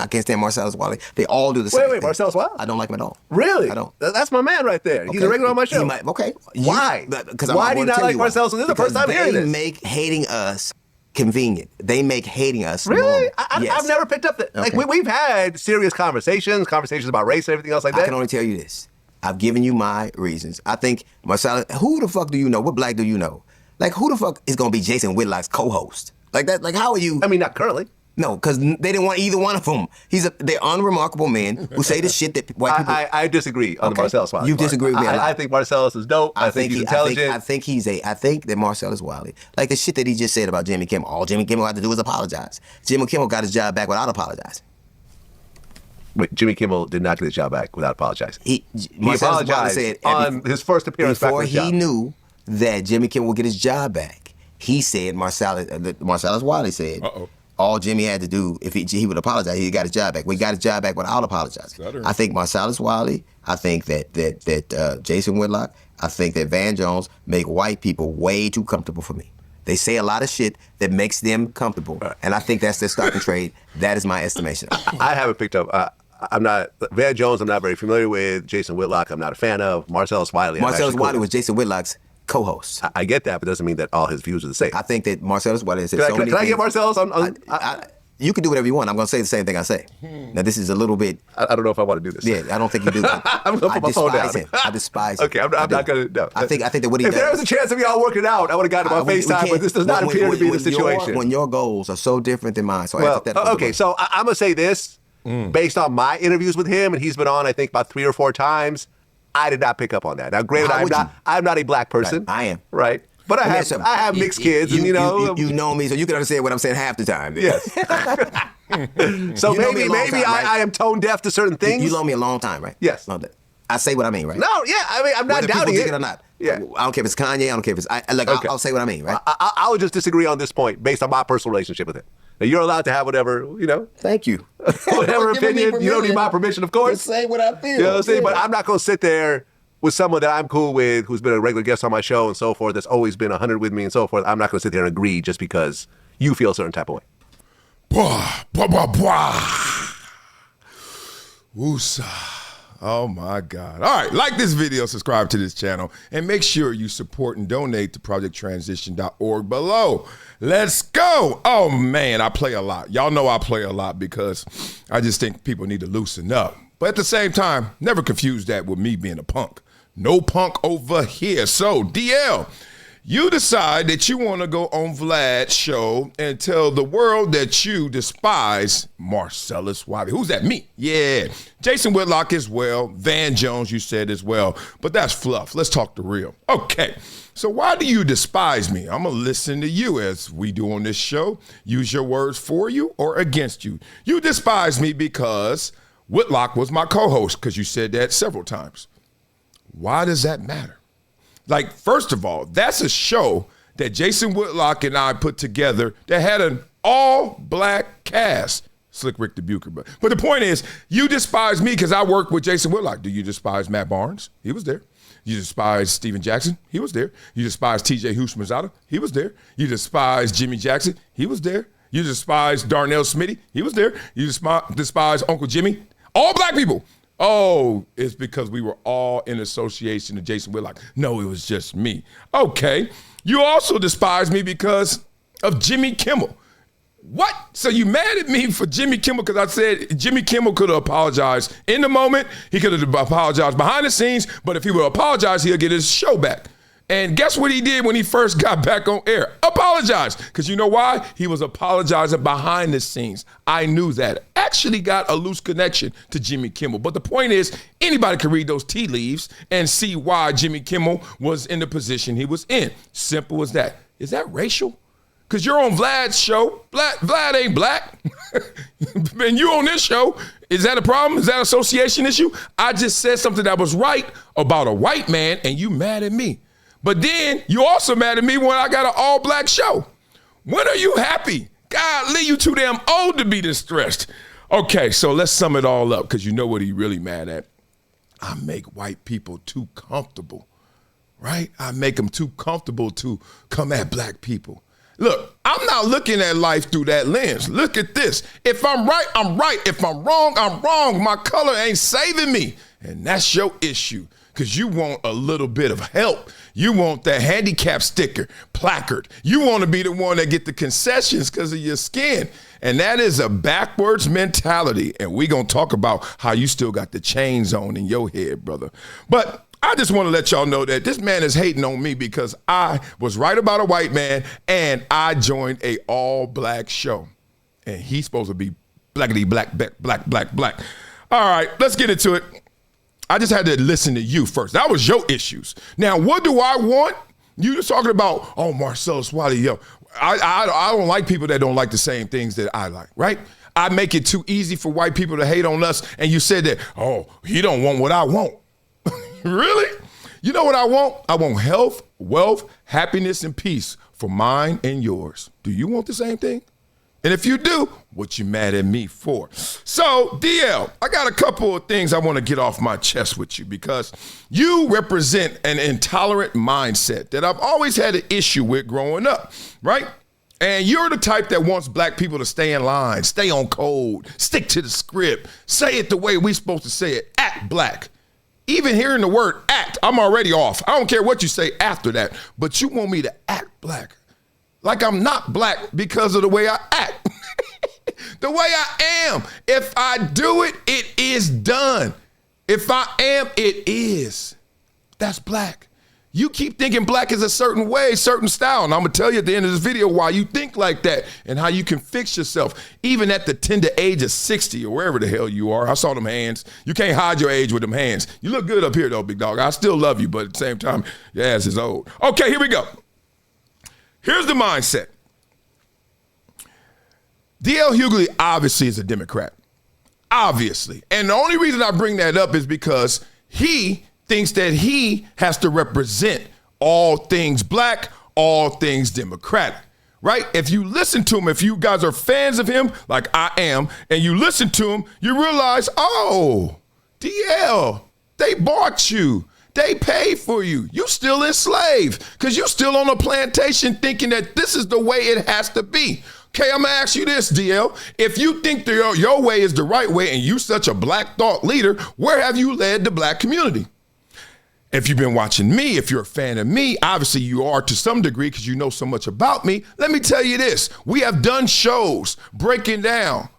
I can't stand Marcellus Wiley. They all do the same thing. Wait, Marcellus Wiley? I don't like him at all. Really? I don't. That's my man right there. He's a regular on my show. Okay. Why? Because why do you not like Marcellus? This is the first time hearing this. They make hating us convenient. They make hating us really? Yes. I've never picked up that. Like we've had serious conversations about race and everything else like that. I can only tell you this. I've given you my reasons. I think Marcellus. Who the fuck do you know? What black do you know? Like who the fuck is gonna be Jason Whitlock's co-host? Like that. Like how are you? I mean, not currently. No, because they didn't want either one of them. They're unremarkable men who say the shit that white people. I disagree on the Marcellus Wiley. You disagree with me a lot. I think Marcellus is dope. I think he's intelligent. I think that Marcellus Wiley, like the shit that he just said about Jimmy Kimmel, all Jimmy Kimmel had to do was apologize. Jimmy Kimmel got his job back without apologizing. Wait, Jimmy Kimmel did not get his job back without apologizing. He apologized said on his first appearance before back he knew that Jimmy Kimmel would get his job back. He said Marcellus Wiley said. All Jimmy had to do, if he would apologize, he got his job back. We got his job back without apologizing. I think Marcellus Wiley, I think that Jason Whitlock, I think that Van Jones make white people way too comfortable for me. They say a lot of shit that makes them comfortable, and I think that's their stock and trade. That is my estimation. I haven't picked up. I'm not Van Jones. I'm not very familiar with. Jason Whitlock, I'm not a fan of. Marcellus Wiley. Marcellus Wiley was Jason Whitlock's co-host. I get that, but doesn't mean that all his views are the same. I think that Marcellus Wiley said so many things. Can I get Marcellus on you can do whatever you want. I'm going to say the same thing I say. Now, this is a little bit... I don't know if I want to do this. Yeah, I don't think you do that. I'm going to put my phone down. I despise him. Okay, I'm not going to... No. I think that what he does... If there was a chance of y'all working out, I would have gotten him on FaceTime, but this does not appear to be the situation. When your goals are so different than mine, so okay, so I'm going to say this. Based on my interviews with him, and he's been on, I think, about 3 or 4 times, I did not pick up on that. Now, granted, I'm not a black person. Right. I am. Right. But I have mixed kids, and you know me, so you can understand what I'm saying half the time. Yes. So maybe I am tone deaf to certain things. You know me a long time, right? Yes. I say what I mean, right? No, yeah. I mean, I'm not doubting it. Or not. Yeah. I don't care if it's Kanye. I don't care if it's I'll say what I mean, right? I would just disagree on this point based on my personal relationship with him. Now, you're allowed to have whatever, Thank you. Whatever opinion. You don't need my permission, of course. Just say what I feel. You know what I'm saying? But I'm not going to sit there with someone that I'm cool with, who's been a regular guest on my show and so forth, that's always been 100 with me and so forth. I'm not going to sit there and agree just because you feel a certain type of way. Bwah, bwah, bwah, bwah. Woosah. Oh, my God. All right, like this video, subscribe to this channel, and make sure you support and donate to projecttransition.org below. Let's go. Oh, man, I play a lot. Y'all know I play a lot because I just think people need to loosen up. But at the same time, never confuse that with me being a punk. No punk over here. So, DL, you decide that you want to go on Vlad's show and tell the world that you despise Marcellus Wiley. Who's that? Me. Yeah. Jason Whitlock as well. Van Jones, you said as well. But that's fluff. Let's talk the real. Okay. So why do you despise me? I'm going to listen to you as we do on this show. Use your words for you or against you. You despise me because Whitlock was my co-host, because you said that several times. Why does that matter? Like, first of all, that's a show that Jason Whitlock and I put together that had an all-black cast. Slick Rick the Bucher. But the point is, you despise me because I work with Jason Whitlock. Do you despise Matt Barnes? He was there. You despise Steven Jackson? He was there. You despise TJ Houshmandzadeh? He was there. You despise Jimmy Jackson? He was there. You despise Darnell Smitty? He was there. You despise Uncle Jimmy? All black people. Oh, it's because we were all in association with Jason Whitlock. No, it was just me. Okay. You also despise me because of Jimmy Kimmel. What? So you mad at me for Jimmy Kimmel because I said Jimmy Kimmel could have apologized in the moment. He could have apologized behind the scenes, but if he would apologize, he'll get his show back. And guess what he did when he first got back on air? Apologize. Because you know why? He was apologizing behind the scenes. I knew that. Actually got a loose connection to Jimmy Kimmel. But the point is, anybody can read those tea leaves and see why Jimmy Kimmel was in the position he was in. Simple as that. Is that racial? Because you're on Vlad's show. Vlad ain't black. And you on this show. Is that a problem? Is that an association issue? I just said something that was right about a white man, and you mad at me. But then you also mad at me when I got an all-black show. When are you happy? Golly, you too damn old to be distressed. Okay, so let's sum it all up, because you know what he really mad at. I make white people too comfortable, right? I make them too comfortable to come at black people. Look, I'm not looking at life through that lens. Look at this. If I'm right, I'm right. If I'm wrong, I'm wrong. My color ain't saving me. And that's your issue, because you want a little bit of help. You want that handicap sticker, placard. You want to be the one that get the concessions because of your skin. And that is a backwards mentality. And we going to talk about how you still got the chains on in your head, brother. But I just want to let y'all know that this man is hating on me because I was right about a white man and I joined a all-black show. And he's supposed to be blackity black, black. All right, let's get into it. I just had to listen to you first. That was your issues. Now, what do I want? You just talking about, oh, Marcellus Wiley, yo. I don't like people that don't like the same things that I like, right? I make it too easy for white people to hate on us. And you said that, oh, he don't want what I want. Really? You know what I want? I want health, wealth, happiness, and peace for mine and yours. Do you want the same thing? And if you do, what you mad at me for? So, DL, I got a couple of things I want to get off my chest with you because you represent an intolerant mindset that I've always had an issue with growing up, right? And you're the type that wants black people to stay in line, stay on code, stick to the script, say it the way we supposed to say it, act black. Even hearing the word act, I'm already off. I don't care what you say after that, but you want me to act black. Like I'm not black because of the way I act. The way I am. If I do it, it is done. If I am, it is. That's black. You keep thinking black is a certain way, certain style. And I'm going to tell you at the end of this video why you think like that and how you can fix yourself, even at the tender age of 60 or wherever the hell you are. I saw them hands. You can't hide your age with them hands. You look good up here, though, big dog. I still love you, but at the same time, your ass is old. Okay, here we go. Here's the mindset. D.L. Hughley obviously is a Democrat. Obviously. And the only reason I bring that up is because he thinks that he has to represent all things black, all things Democratic, right? If you listen to him, if you guys are fans of him, like I am, and you listen to him, you realize, oh, DL, they bought you. They paid for you. You still enslaved because you still on a plantation thinking that this is the way it has to be. Okay, I'm gonna ask you this, DL. If you think your way is the right way and you such a black thought leader, where have you led the black community? If you've been watching me, if you're a fan of me, obviously you are to some degree because you know so much about me. Let me tell you this. We have done shows breaking down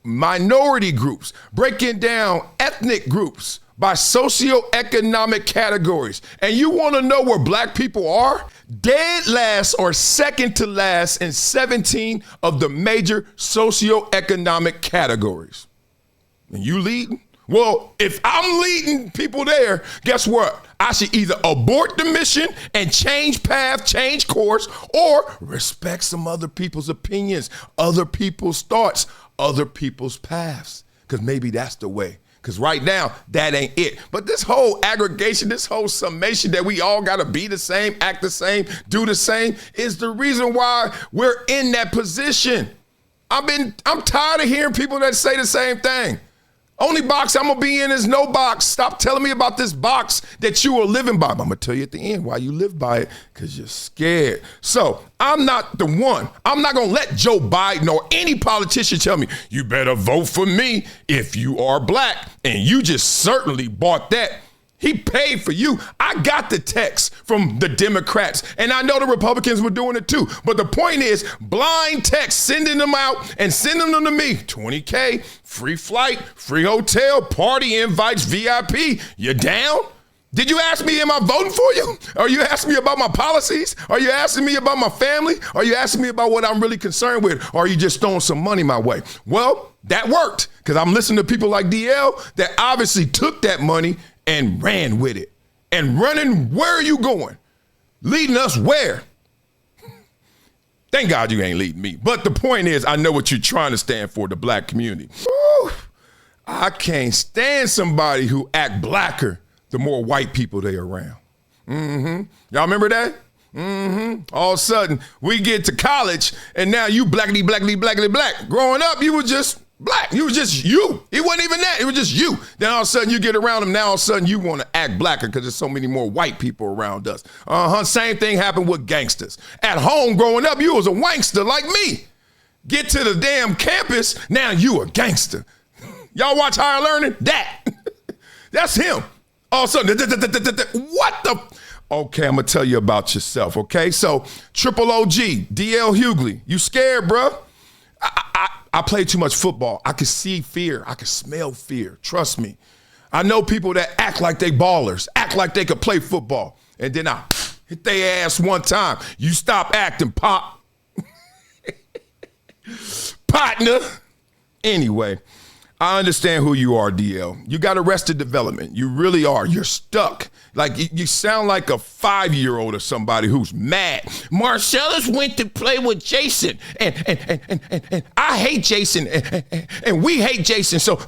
minority groups, breaking down ethnic groups by socioeconomic categories. And you want to know where black people are? Dead last or second to last in 17 of the major socioeconomic categories. And you leading? Well, if I'm leading people there, guess what? I should either abort the mission and change path, change course, or respect some other people's opinions, other people's thoughts, other people's paths. Because maybe that's the way. Because right now, that ain't it. But this whole aggregation, this whole summation that we all got to be the same, act the same, do the same, is the reason why we're in that position. I'm tired of hearing people that say the same thing. Only box I'm going to be in is no box. Stop telling me about this box that you are living by. But I'm going to tell you at the end why you live by it, because you're scared. So I'm not the one. I'm not going to let Joe Biden or any politician tell me, you better vote for me if you are black. And you just certainly bought that. He paid for you. I got the text from the Democrats, and I know the Republicans were doing it too. But the point is, blind text, sending them out and sending them to me. $20K, free flight, free hotel, party invites, VIP. You down? Did you ask me, am I voting for you? Are you asking me about my policies? Are you asking me about my family? Are you asking me about what I'm really concerned with? Or are you just throwing some money my way? Well, that worked, because I'm listening to people like DL that obviously took that money and ran with it. And running, where are you going? Leading us where? Thank God you ain't leading me. But the point is, I know what you're trying to stand for, the black community. Woo! I can't stand somebody who act blacker the more white people they around. Y'all remember that? All of a sudden, we get to college, and now you blackity, blackity, blackity, black. Growing up, you were just Black. You was just you. It wasn't even that. It was just you. Then all of a sudden you get around them. Now all of a sudden you want to act blacker because there's so many more white people around us. Same thing happened with gangsters. At home growing up, you was a wankster like me. Get to the damn campus, now you a gangster. Y'all watch Higher Learning? That's him. All of a sudden, what the? Okay, I'm going to tell you about yourself, okay? So, Triple OG, DL Hughley, you scared, bro? I play too much football. I can see fear. I can smell fear. Trust me. I know people that act like they ballers, act like they could play football, and then I hit their ass one time. You stop acting, Pop. Partner. Anyway, I understand who you are, DL. You got Arrested Development. You really are. You're stuck. Like, you sound like a 5-year-old or somebody who's mad. Marcellus went to play with Jason, and I hate Jason, and we hate Jason, so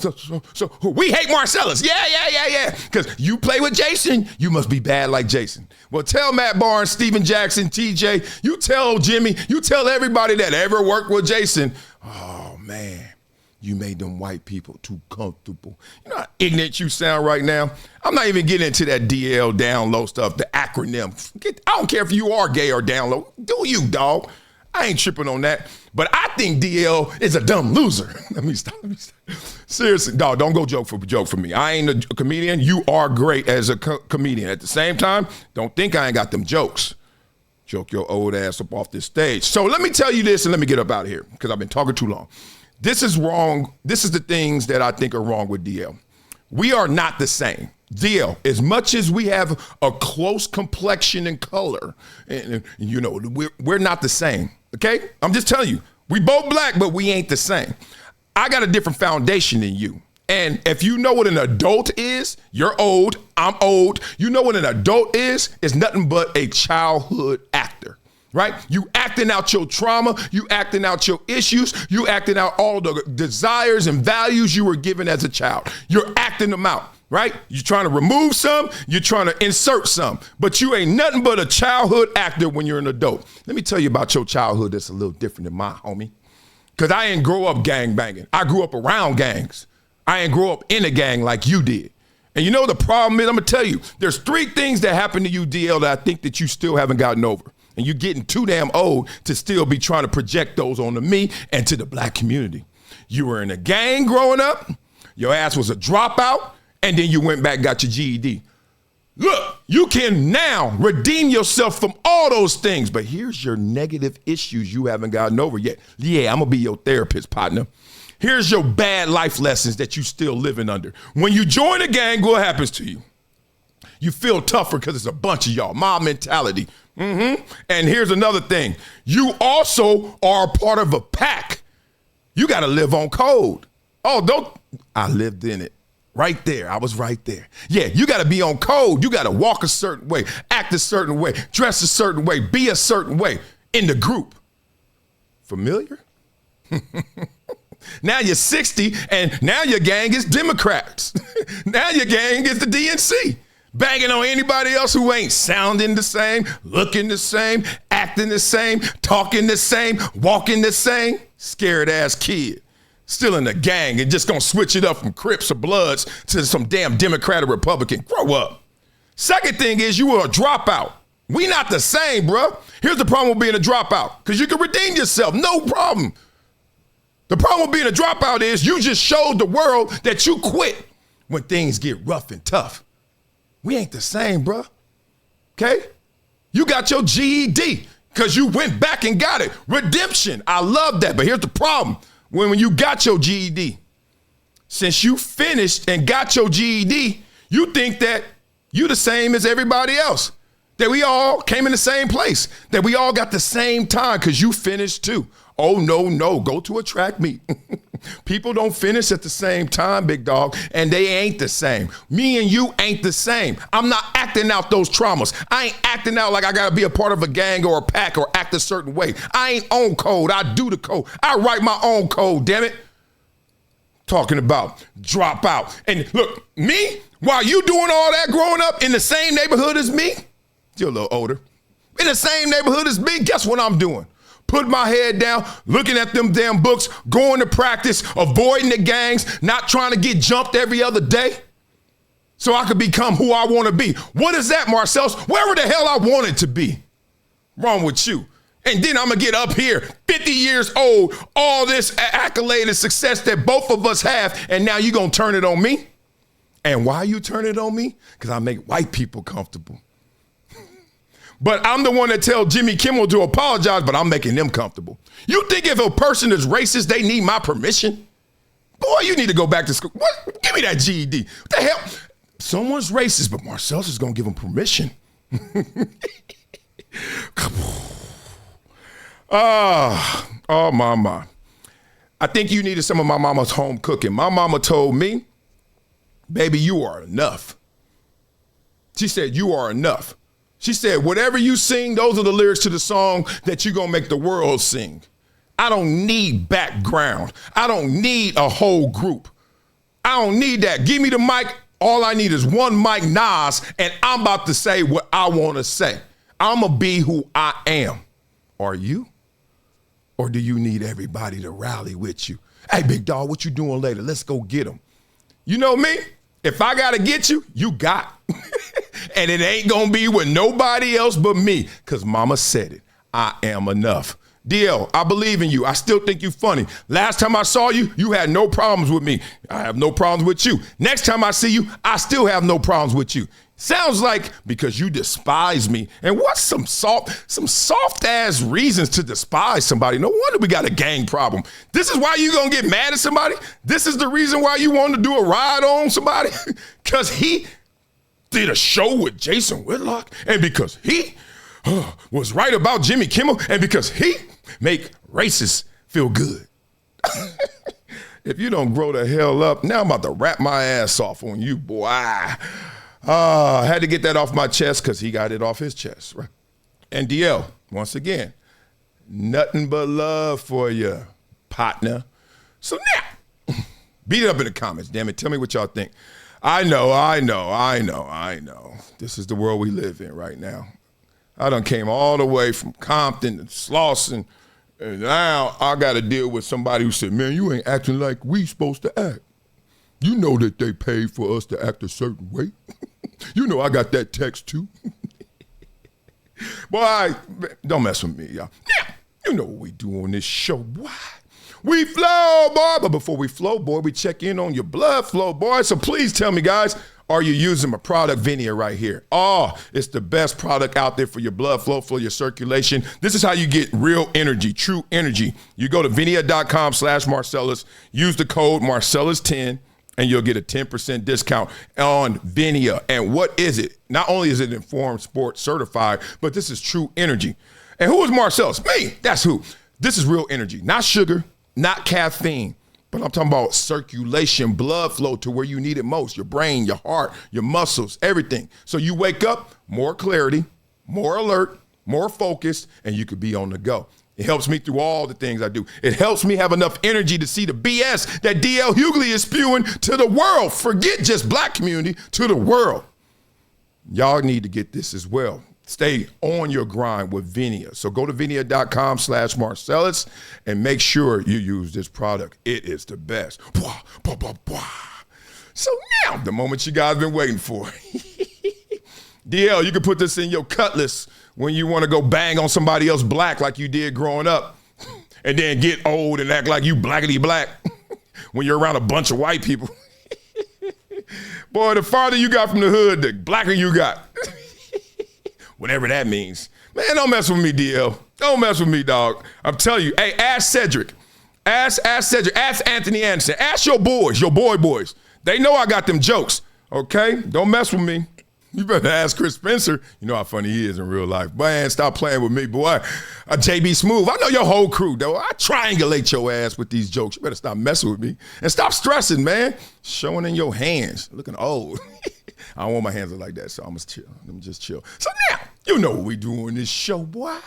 we hate Marcellus. Yeah. Because you play with Jason, you must be bad like Jason. Well, tell Matt Barnes, Steven Jackson, TJ, you tell Jimmy, you tell everybody that ever worked with Jason, oh, man. You made them white people too comfortable. You know how ignorant you sound right now? I'm not even getting into that DL down low stuff, the acronym. I don't care if you are gay or down low. Do you, dog? I ain't tripping on that. But I think DL is a dumb loser. Let me stop. Seriously, dog, don't go joke for me. I ain't a comedian. You are great as a comedian. At the same time, don't think I ain't got them jokes. Joke your old ass up off this stage. So let me tell you this and let me get up out of here because I've been talking too long. This is wrong. This is the things that I think are wrong with DL. We are not the same. DL, as much as we have a close complexion and color, and you know, we're not the same, okay? I'm just telling you, we both black, but we ain't the same. I got a different foundation than you. And if you know what an adult is, you're old, I'm old. You know what an adult is? It's nothing but a childhood actor. Right? You acting out your trauma, you acting out your issues, you acting out all the desires and values you were given as a child. You're acting them out, right? You're trying to remove some, you're trying to insert some, but you ain't nothing but a childhood actor when you're an adult. Let me tell you about your childhood that's a little different than my homie. Because I ain't grow up gang banging. I grew up around gangs. I ain't grow up in a gang like you did. And you know the problem is, I'm gonna tell you, there's 3 things that happened to you, DL, that I think that you still haven't gotten over. And you're getting too damn old to still be trying to project those onto me and to the black community. You were in a gang growing up, your ass was a dropout, and then you went back and got your GED. Look, you can now redeem yourself from all those things, but here's your negative issues you haven't gotten over yet. Yeah, I'm gonna be your therapist, partner. Here's your bad life lessons that you still living under. When you join a gang, what happens to you? You feel tougher because it's a bunch of y'all, mob mentality. And here's another thing. You also are a part of a pack. You got to live on code. I lived in it. Right there. I was right there. Yeah, you got to be on code. You got to walk a certain way, act a certain way, dress a certain way, be a certain way in the group. Familiar? Now you're 60 and now your gang is Democrats. Now your gang is the DNC. Banging on anybody else who ain't sounding the same, looking the same, acting the same, talking the same, walking the same. Scared ass kid. Still in the gang and just gonna switch it up from Crips or Bloods to some damn Democrat or Republican. Grow up. Second thing is you were a dropout. We not the same, bro. Here's the problem with being a dropout. Because you can redeem yourself, no problem. The problem with being a dropout is you just showed the world that you quit when things get rough and tough. We ain't the same, bro. Okay? You got your GED because you went back and got it. Redemption. I love that. But here's the problem. When you got your GED, since you finished and got your GED, you think that you the same as everybody else. That we all came in the same place. That we all got the same time because you finished too. Oh, no. Go to a track meet. People don't finish at the same time, big dog, and they ain't the same. Me and you ain't the same. I'm not acting out those traumas. I ain't acting out like I got to be a part of a gang or a pack or act a certain way. I ain't on code. I do the code. I write my own code, damn it. Talking about drop out. And look, me, while you doing all that growing up in the same neighborhood as me, you're a little older, in the same neighborhood as me, guess what I'm doing? put my head down, looking at them damn books, going to practice, avoiding the gangs, not trying to get jumped every other day so I could become who I want to be. What is that, Marcellus? Wherever the hell I wanted to be. Wrong with you. And then I'm going to get up here, 50 years old, all this accolade and success that both of us have, and now you going to turn it on me? And why you turn it on me? Because I make white people comfortable. But I'm the one that tell Jimmy Kimmel to apologize, but I'm making them comfortable. You think if a person is racist, they need my permission? Boy, you need to go back to school. What? Give me that GED. What the hell? Someone's racist, but Marcellus is going to give him permission. Oh, my. I think you needed some of my mama's home cooking. My mama told me, baby, you are enough. She said, you are enough. She said, whatever you sing, those are the lyrics to the song that you're going to make the world sing. I don't need background. I don't need a whole group. I don't need that. Give me the mic. All I need is one mic, Nas, and I'm about to say what I want to say. I'm going to be who I am. Are you? Or do you need everybody to rally with you? Hey, big dog, what you doing later? Let's go get them. You know me? If I got to get you, you got. And it ain't going to be with nobody else but me, because mama said it. I am enough. DL, I believe in you. I still think you funny. Last time I saw you, you had no problems with me. I have no problems with you. Next time I see you, I still have no problems with you. Sounds like because you despise me. And what's some soft ass reasons to despise somebody? No wonder we got a gang problem. This is why you gonna get mad at somebody? This is the reason why you want to do a ride on somebody? Because he did a show with Jason Whitlock, and because he was right about Jimmy Kimmel, and because he make racists feel good. If you don't grow the hell up, now I'm about to wrap my ass off on you, boy. I had to get that off my chest because he got it off his chest, right? And DL, once again, nothing but love for you, partner. So now, beat it up in the comments, damn it. Tell me what y'all think. I know. This is the world we live in right now. I done came all the way from Compton to Slauson, and now I got to deal with somebody who said, man, you ain't acting like we supposed to act. You know that they paid for us to act a certain way. You know I got that text too. Boy, don't mess with me, y'all. Now, you know what we do on this show, boy. We flow, boy. But before we flow, boy, we check in on your blood flow, boy. So please tell me, guys, are you using my product, VINIA, right here? Oh, it's the best product out there for your blood flow, for your circulation. This is how you get real energy, true energy. You go to VINIA.com/Marcellus, use the code Marcellus10, and you'll get a 10% discount on VINIA. And what is it? Not only is it Informed Sport certified, but this is true energy. And who is Marcellus? Me, that's who. This is real energy, not sugar, not caffeine, but I'm talking about circulation, blood flow to where you need it most, your brain, your heart, your muscles, everything. So you wake up, more clarity, more alert, more focused, and you could be on the go. It helps me through all the things I do. It helps me have enough energy to see the BS that DL Hughley is spewing to the world. Forget just black community, to the world. Y'all need to get this as well. Stay on your grind with VINIA. So go to VINIA.com/Marcellus and make sure you use this product. It is the best. So now, the moment you guys been waiting for. DL, you can put this in your cutlass when you want to go bang on somebody else black like you did growing up, and then get old and act like you blackity black when you're around a bunch of white people. Boy, the farther you got from the hood, the blacker you got. Whatever that means. Man, don't mess with me, DL. Don't mess with me, dog. I'm telling you. Hey, ask Cedric. Ask Cedric. Ask Anthony Anderson. Ask your boys, your boys. They know I got them jokes, okay? Don't mess with me. You better ask Chris Spencer. You know how funny he is in real life. Man, stop playing with me, boy. JB Smooth. I know your whole crew, though. I triangulate your ass with these jokes. You better stop messing with me. And stop stressing, man. Showing in your hands. Looking old. I don't want my hands to look like that, so I'm going to chill. Let me just chill. So now, you know what we do on this show, boy.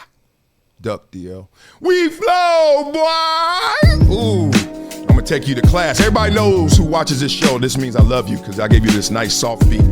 Duck, DL. We flow, boy. Ooh. I'm going to take you to class. Everybody knows who watches this show. This means I love you because I gave you this nice soft beat.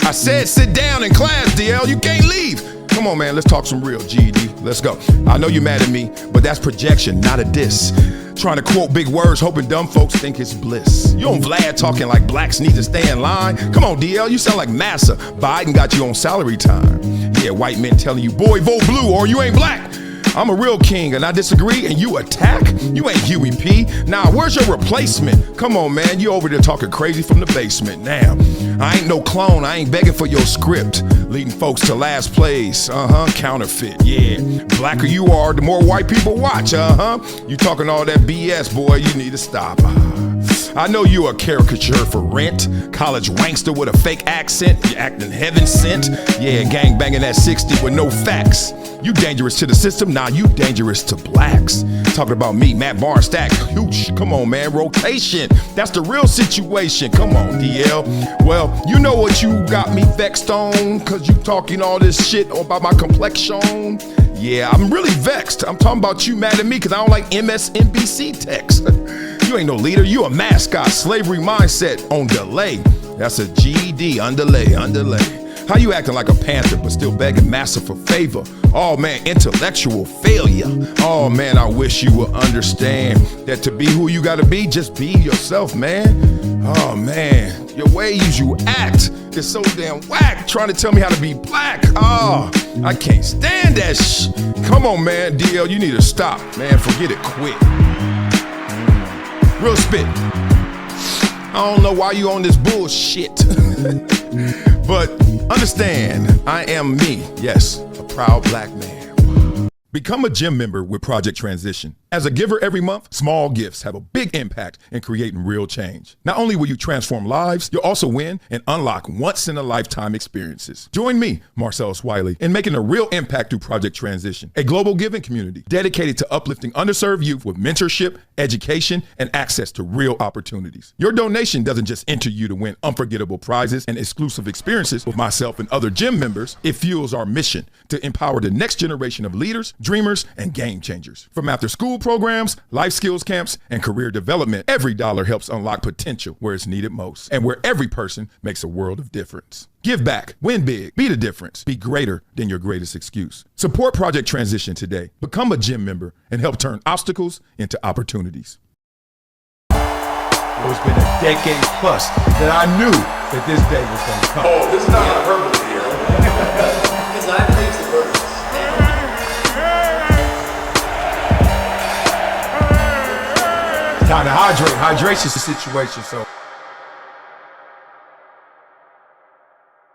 I said sit down in class, DL. You can't leave. Come on, man, let's talk some real, GED. Let's go. I know you're mad at me, but that's projection, not a diss. Trying to quote big words, hoping dumb folks think it's bliss. You on Vlad talking like blacks need to stay in line? Come on, DL, you sound like Massa. Biden got you on salary time. Yeah, white men telling you, boy, vote blue or you ain't black. I'm a real king and I disagree and you attack? You ain't Huey P. Nah, where's your replacement? Come on, man, you over there talking crazy from the basement. Now, I ain't no clone, I ain't begging for your script. Leading folks to last place, counterfeit, yeah. Blacker you are, the more white people watch, You talking all that BS, boy, you need to stop. I know you a caricature for rent. College wankster with a fake accent. You acting heaven sent. Yeah, gang banging at 60 with no facts. You dangerous to the system, nah, you dangerous to blacks. Talking about me, Matt Barnstack, Hooch, come on, man, rotation. That's the real situation, come on, DL. Well, you know what you got me vexed on, cause you talking all this shit about my complexion. Yeah, I'm really vexed. I'm talking about you mad at me cause I don't like MSNBC text. You ain't no leader, you a mascot, slavery mindset on delay. That's a GED, underlay. How you acting like a panther but still begging massa for favor? Oh man, intellectual failure. Oh man, I wish you would understand that to be who you gotta be, just be yourself, man. Oh man, your ways you act is so damn whack, trying to tell me how to be black. Oh, I can't stand that Come on, man, DL, you need to stop, man, forget it, quit. Real spit. I don't know why you on this bullshit. But understand, I am me. Yes, a proud black man. Become a gym member with Project Transition. As a giver every month, small gifts have a big impact in creating real change. Not only will you transform lives, you'll also win and unlock once-in-a-lifetime experiences. Join me, Marcellus Wiley, in making a real impact through Project Transition, a global giving community dedicated to uplifting underserved youth with mentorship, education, and access to real opportunities. Your donation doesn't just enter you to win unforgettable prizes and exclusive experiences with myself and other gym members. It fuels our mission to empower the next generation of leaders, dreamers, and game changers. From after-school programs, life skills camps, and career development, every dollar helps unlock potential where it's needed most, and where every person makes a world of difference. Give back, win big, be the difference, be greater than your greatest excuse. Support Project Transition today. Become a gym member and help turn obstacles into opportunities. It's been a decade plus that I knew that this day was going to come. Oh, this is not hyperbole here. Because I believe the purpose. Time to hydrate. Hydration's the situation, so.